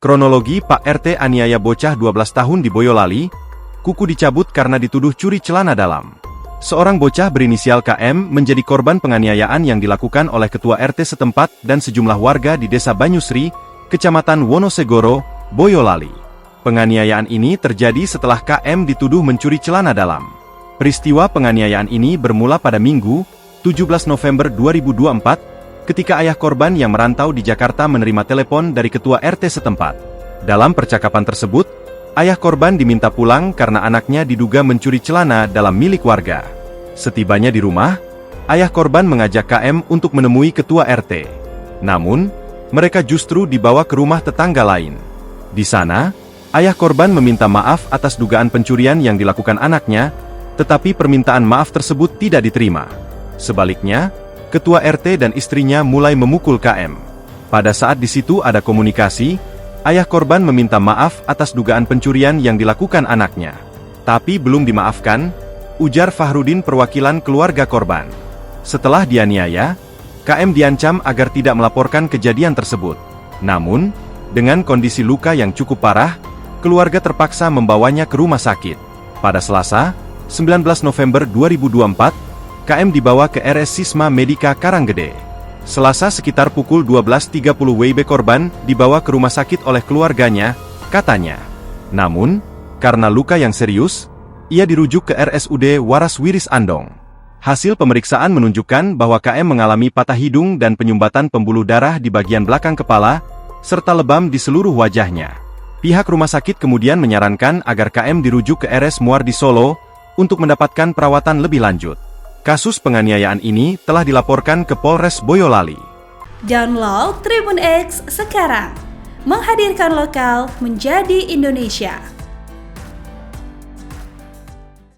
Kronologi Pak RT aniaya bocah 12 tahun di Boyolali, kuku dicabut karena dituduh curi celana dalam. Seorang bocah berinisial KM menjadi korban penganiayaan yang dilakukan oleh ketua RT setempat dan sejumlah warga di Desa Banyusri, Kecamatan Wonosegoro, Boyolali. Penganiayaan ini terjadi setelah KM dituduh mencuri celana dalam. Peristiwa penganiayaan ini bermula pada Minggu, 17 November 2024, ketika ayah korban yang merantau di Jakarta menerima telepon dari ketua RT setempat. Dalam percakapan tersebut, ayah korban diminta pulang karena anaknya diduga mencuri celana dalam milik warga. Setibanya di rumah, ayah korban mengajak KM untuk menemui ketua RT. Namun, mereka justru dibawa ke rumah tetangga lain. Di sana, ayah korban meminta maaf atas dugaan pencurian yang dilakukan anaknya, tetapi permintaan maaf tersebut tidak diterima. Sebaliknya, ketua RT dan istrinya mulai memukul KM. Pada saat di situ ada komunikasi, ayah korban meminta maaf atas dugaan pencurian yang dilakukan anaknya. Tapi belum dimaafkan, ujar Fahrudin perwakilan keluarga korban. Setelah dianiaya, KM diancam agar tidak melaporkan kejadian tersebut. Namun, dengan kondisi luka yang cukup parah, keluarga terpaksa membawanya ke rumah sakit. Pada Selasa, 19 November 2024, KM dibawa ke RS Sisma Medika Karanggede. Selasa sekitar pukul 12.30 WIB korban dibawa ke rumah sakit oleh keluarganya, katanya. Namun, karena luka yang serius, ia dirujuk ke RSUD Waras Wiris Andong. Hasil pemeriksaan menunjukkan bahwa KM mengalami patah hidung dan penyumbatan pembuluh darah di bagian belakang kepala, serta lebam di seluruh wajahnya. Pihak rumah sakit kemudian menyarankan agar KM dirujuk ke RS Muardi Solo untuk mendapatkan perawatan lebih lanjut. Kasus penganiayaan ini telah dilaporkan ke Polres Boyolali. Download Tribun X sekarang, menghadirkan lokal menjadi Indonesia.